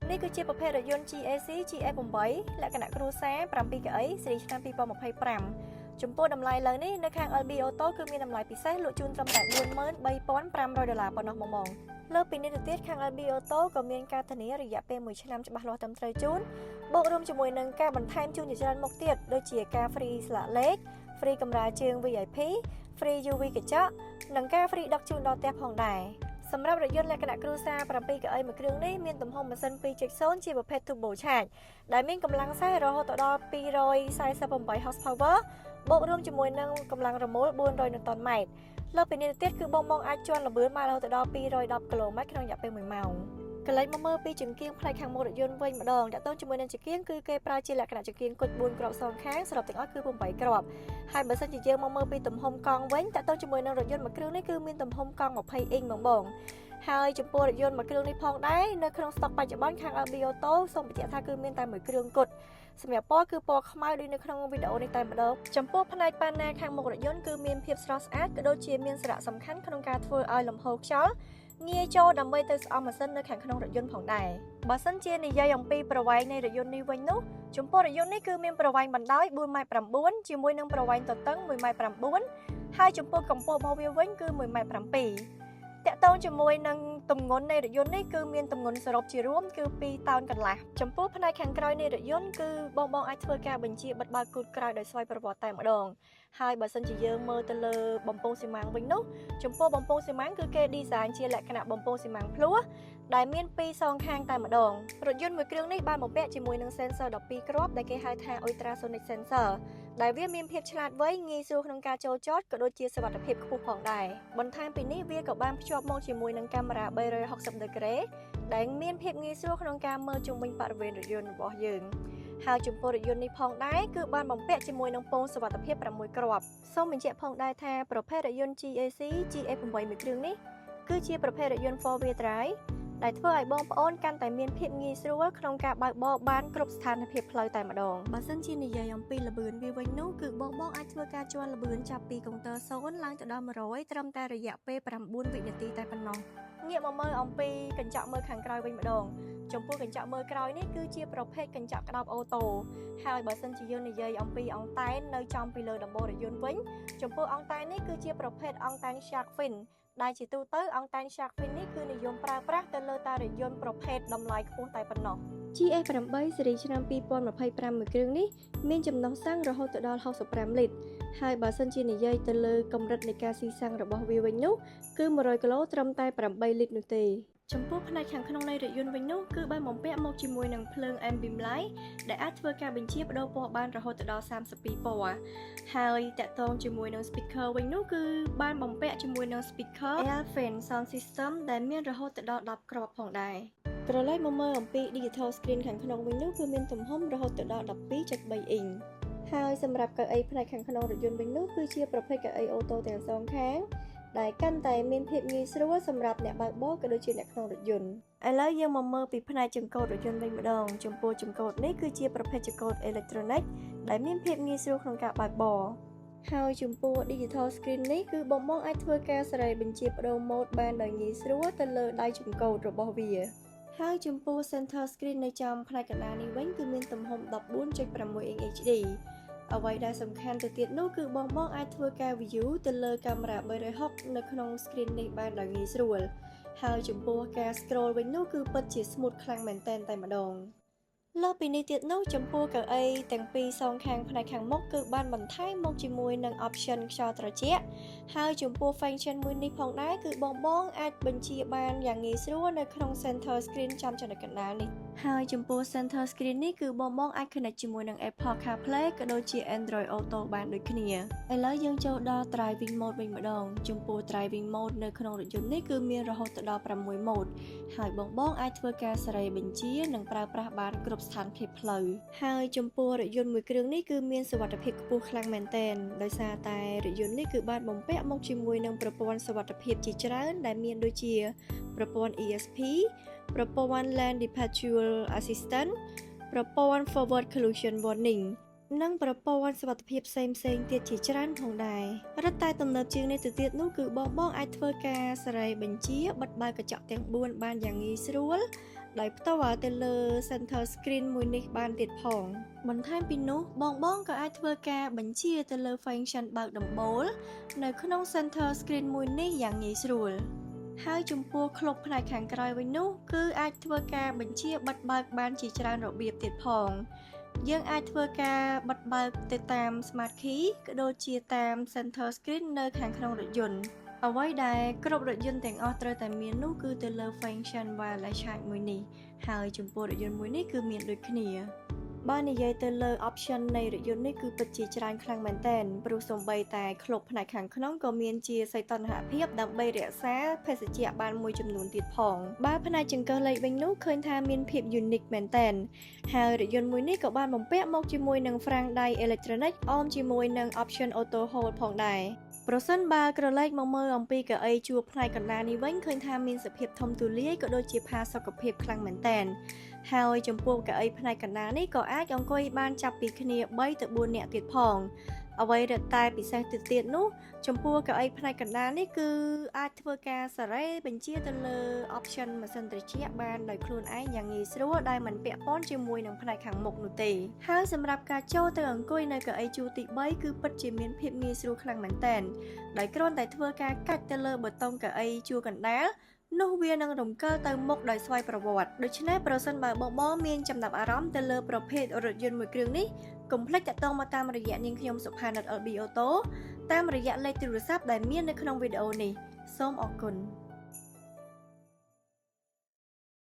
នេះគឺជាប្រភេទរថយន្ត GAC GS8 លក្ខណៈគ្រួសារ 7 កៅអី ស៊េរីឆ្នាំ 2025 ចំពោះតម្លៃលើនេះនៅខាង LB Auto គឺមានតម្លៃពិសេសលក់ជូនត្រឹមតែ $43,500 ប៉ុណ្ណោះបងលើពីនេះទៅទៀតខាង LB Auto ក៏មានការធានារយៈពេល1ឆ្នាំច្បាស់លាស់ត្រឹមត្រូវជូនបូករួមជាមួយនឹងការបន្ថែមជូនជាច្រើនមុខទៀតដូចជាការ free ស្លាកលេខ free កម្រាលជើង VIP free UV កញ្ចក់និងការ free ដឹកជូនដល់ផ្ទះផងដែរសម្រាប់រថយន្តលក្ខណៈគ្រួសារ7កៅអីមួយគ្រឿងនេះមានទំហំម៉ាស៊ីន 2.0 ជាប្រភេទ Turbo Charge ដែលមានកម្លាំងសេសរហូតដល់248 horsepower បូករួមជាមួយនឹងកម្លាំងរមុល400 Newton meters លើពីនេះទៀតគឺបងអាចជន់ល្បឿនមករហូតដល់210 km ក្នុងរយៈពេល1ម៉ោងកន្លែងមកមើលពីចង្គៀងផ្នែកខាងមុខរថយន្តវិញម្ដងតាក់ទងជាមួយនឹងចង្គៀងគឺគេប្រើជាលក្ខណៈចង្គៀងគុជ4គ្រាប់សងខាងសរុបទាំងអស់គឺ8គ្រាប់ហើយបើសិនជាយើងមកមើលពីទំហំកង់វិញតាក់ទងជាមួយនឹងរថយន្តមួយគ្រឿងនេះគឺមានទំហំកង់20អ៊ីងបងហើយចំពោះរថយន្តមួយគ្រឿងនេះផងដែរនៅក្នុងស្តុកបច្ចុប្បន្នខាង LB Auto សូមបញ្ជាក់ថាគឺមានតែមួយគ្រឿងគត់សម្រាប់ពណ៌គឺពណ៌ខ្មៅដូចនៅក្នុងវីដេអូនេះតែម្ដងចំពោះផ្នែកប៉ាណាខាងមុខរថយន្តគឺមានភាពស្រស់ស្អាតក៏ដូចជាមានសារៈសំខាន់ក្នុងការធ្វើឲ្យលំហូរខ្យល់ងាយចូលដើម្បីទៅស្អំម៉ាស៊ីននៅខាងក្នុងរថយន្តផងដែរបើសិនជានិយាយអំពីប្រវែងនៃរថយន្តនេះវិញនោះចំពោះរថយន្តនេះគឺមានប្រវែងបណ្ដោយ 4.9 ជាមួយនឹងប្រវែងទទឹង 1.9 ហើយចំពោះកម្ពស់របស់វាវិញគឺ 1.7 តាក់ទងជាមួយនឹងទម្ងន់នៃរថយន្តនេះគឺមានទម្ងន់សរុបជារួមគឺ2តោនកន្លះចំពោះផ្នែកខាងក្រោយនៃរថយន្តគឺបងអាចធ្វើការបញ្ជាបិទបើកគូតក្រោយដោយស្វ័យប្រវត្តិតែម្ដងហើយបើសិនជាយើងមើលទៅលើបំពង់ស៊ីម៉ាំងវិញនោះចំពោះបំពង់ស៊ីម៉ាំងគឺគេ design ជាលក្ខណៈបំពង់ស៊ីម៉ាំងភ្លោះដែលមាន2សងខាងតែម្ដងរថយន្តមួយគ្រឿងនេះបានបំពាក់ជាមួយនឹង sensor 12គ្រាប់ដែលគេហៅថា ultrasonic sensor ដែលវាមានភាពឆ្លាតវៃងាយស្រួលក្នុងការចូលចតក៏ដូចជាសុវត្ថិភាពខ្ពស់ផងដែរបន្ថែមពីនេះវាក៏បានភ្ជាប់មកជាមួយនឹងកាមេរ៉ា360ដឺក្រេដែលមានភាពងាយស្រួលក្នុងការមើលជុំវិញបរិវេណរថយន្តរបស់យើងហើយចំពោះរថយន្តនេះផងដែរគឺបានបំពាក់ជាមួយនឹងពងសុវត្ថិភាព6គ្រាប់សូមបញ្ជាក់ផងដែរថាប្រភេទរថយន្ត GAC GS8 មួយគ្រឿងនេះគឺជាប្រភេទរថយន្ត 4 wheel drive ដែលធ្វើឲ្យបងប្អូនកាន់តែមានភាពងាយស្រួលក្នុងការបើកបរបានគ្រប់ស្ថានភាពផ្លូវតែម្ដងបើសិនជានិយាយអំពីល្បឿនវាវិញនោះគឺបងអាចធ្វើការជាន់ល្បឿនចាប់ពីកុងទ័រ0ឡើងទៅដល់100ត្រឹមតែរយៈពេល9វិនាទីតែប៉ុណ្ណោះងាកមកមើលអំពីកញ្ចក់មើលខាងក្រោយវិញម្ដងចំពោះកញ្ចក់មើលក្រោយនេះគឺជាប្រភេទកញ្ចក់ក្តោបអូតូហើយបើសិនជាយើងនិយាយអំពីអង្តែននៅចំពីលើដំបូលរថយន្តវិញចំពោះអង្តែននេះគឺជាប្រភេទអង្តែន Shark Fin ដែលជាទូទៅអង្តែន Shark Fin នេះគឺនិយមប្រើប្រាស់ទៅលើតារថយន្តប្រភេទតម្លៃខ្ពស់តែប៉ុណ្ណោះ GS8 ស៊េរីឆ្នាំ 2025 មួយគ្រឿងនេះមានចំណុះសាំងរហូតដល់65លីត្រហើយបើសិនជានិយាយទៅលើកម្រិតនៃការស៊ីសាំងរបស់វាវិញនោះគឺ100គីឡូត្រឹមតែ8លីត្រនោះទេចំពោះផ្នែកខាងក្នុងនៃរថយន្តវិញនោះគឺបានបំពាក់មកជាមួយនឹងភ្លើង Ambient Light ដែលអាចធ្វើការបញ្ជាបដូរពណ៌បានរហូតដល់32ពណ៌ហើយតាក់ទងជាមួយនឹង speaker វិញនោះគឺបានបំពាក់ជាមួយនឹង speaker Airfan Sound System ដែលមានរហូតដល់10គ្រាប់ផងដែរក្រឡេកមកមើលអំពី Digital Screen ខាងក្នុងវិញនោះគឺមានទំហំរហូតដល់ 12.3 អ៊ីងហើយសម្រាប់កៅអីផ្នែកខាងក្នុងរថយន្តវិញនោះគឺជាប្រភេទកៅអីអូតូទាំងសងខាងដែលកាន់តែមានភាពងាយស្រួលសម្រាប់អ្នកបើកបរក៏ដូចជាអ្នកក្នុងរថយន្តឥឡូវយើងមកមើលពីផ្នែកចង្កូតរថយន្តវិញម្ដងចំពោះចង្កូតនេះគឺជាប្រភេទចង្កូតអេឡិចត្រូនិកដែលមានភាពងាយស្រួលក្នុងការបើកបរហើយចំពោះ Digital Screen នេះគឺបងអាចធ្វើការសេរីបញ្ជាប្ដូរម៉ូដបានដោយងាយស្រួលទៅលើដៃចង្កូតរបស់វាហើយចំពោះ Center Screen នៅចំផ្នែកកណ្ដាលនេះវិញគឺមានទំហំ 14.6 inch HDអ្វីដែលសំខាន់ទៅទៀតនោះគឺបងអាចធ្វើការ view ទៅលើកាមេរ៉ា360នៅក្នុង screen នេះបានដោយងាយស្រួលហើយចំពោះការ scroll វិញនោះគឺពិតជា smooth ខ្លាំងមែនទែនតែម្ដងលើពីនេះទៀតនោះចំពោះកៅអីទាំងពីរសងខាងផ្នែកខាងមុខគឺបានបន្ថែមមកជាមួយនឹង option ខ្យល់ត្រជាក់ហើយចំពោះ function មួយនេះផងដែរគឺបងអាចបញ្ជាបានយ៉ាងងាយស្រួលនៅក្នុង center screen ចំចំណុចកណ្ដាលនេះហើយចំពោះ center screen នេះគឺបងអាច connect ជាមួយនឹង Apple CarPlay ក៏ដូចជា Android Auto បានដូចគ្នាឥឡូវយើងចូលដល់ driving mode វិញម្ដងចំពោះ driving mode នៅក្នុងរថយន្តនេះគឺមានរហូតដល់6 mode ហើយបងអាចធ្វើការសេរីបញ្ជានិងប្រើប្រាស់បានគ្រប់ស្ថានភាពផ្លូវហើយចំពោះរថយន្តមួយគ្រឿងនេះគឺមានសុវត្ថិភាពខ្ពស់ខ្លាំងមែនទែនដោយសារតែរថយន្តនេះគឺបានបំពាក់មកជាមួយនឹងប្រព័ន្ធសុវត្ថិភាពជាច្រើនដែលមានដូចជាប្រព័ន្ធ ESP ប្រព័ន្ធ Lane Departure Assistant ប្រព័ន្ធ Forward Collision Warning និងប្រព័ន្ធសុវត្ថិភាពផ្សេងទៀតជាច្រើនផងដែររឹតតែទំនើបជាងនេះទៅទៀតនោះគឺបងអាចធ្វើការសេរីបញ្ជាបិទបើកកញ្ចក់ទាំង4បានយ៉ាងងាយស្រួល ដោយផ្ទាល់ទៅលើ center screen មួយនេះបានទៀតផងបន្ថែមពីនោះបងក៏អាចធ្វើការបញ្ជាទៅលើ function បើកដំបូលនៅក្នុង center screen មួយនេះយ៉ាងងាយស្រួលហើយចំពោះក្លុបផ្នែកខាងក្រោយវិញនោះគឺអាចធ្វើការបបញ្ជាបិទបើកបានជាច្រើនរបៀបទៀតផងយើងអាចធ្វើការបិទបើកទៅតាម smart key ក៏ដូចជាតាម center screen នៅខាងក្នុងរថយន្តអ្វីដែលគ្រប់រថយន្តទាំងអស់ត្រូវតែមាននោះគឺទៅលើ function wireless charge មួយនេះហើយចំពោះរថយន្តមួយនេះគឺមានដូចគ្នាបើនិយាយទៅលើ option នៃរថយន្តនេះគឺពិតជាច្រើនខ្លាំងមែនទែនព្រោះសូម្បីតែក្លុបផ្នែកខាងក្នុងក៏មានជាសីតុណ្ហភាពដើម្បីរក្សាភេសជ្ជៈបានមួយចំនួនទៀតផងបើផ្នែកចង្កឹះលេខវិញនោះឃើញថាមានភាព unique មែនទែនហើយរថយន្តមួយនេះក៏បានបំពាក់មកជាមួយនឹងហ្វ្រាំងដៃ electronic អមជាមួយនឹង option auto hold ផងដែរប្រសិនបើក្រឡេកមកមើលអំពីកៅអីជួរផ្នែកកណ្ដាលនេះវិញឃើញថាមានសភាពធំទូលាយក៏ដូចជាផាសុកភាពខ្លាំងមែនទែនហើយចំពោះកៅអីផ្នែកកណ្ដាលនេះក៏អាចអង្គុយបានចាប់ពីគ្នា3ទៅ4នាក់ទៀតផងអ្វីដែលតែពិសេសទៅទៀតនោះចំពោះកៅអីផ្នែកកណ្ដាលនេះគឺអាចធ្វើការសារ៉េបញ្ជាទៅលើ option ម៉ាស៊ីនត្រជាក់បានដោយខ្លួនឯងយ៉ាងងាយស្រួលដែលមិនពាក់ព័ន្ធជាមួយនឹងផ្នែកខាងមុខនោះទេហើយសម្រាប់ការចូលទៅអង្គុយនៅកៅអីជួរទី3គឺពិតជាមានភាពងាយស្រួលខ្លាំងមែនទែនដោយគ្រាន់តែធ្វើការកាច់ទៅលើប៊ូតុងកៅអីជួរកណ្ដាលនោះវានឹងរំកិលទៅមុខដោយស្វ័យប្រវត្តិដូច្នេះប្រសិនបើបងមានចំណាប់អារម្មណ៍ទៅលើប្រភេទរថយន្តមួយគ្រឿងនេះកុំភ្លេចតាក់ទងមកតាមរយៈនាងខ្ញុំសុផានីត LB Auto តាមរយៈលេខទូរស័ព្ទដែលមាននៅក្នុងវីដេអូនេះសូមអរគុណ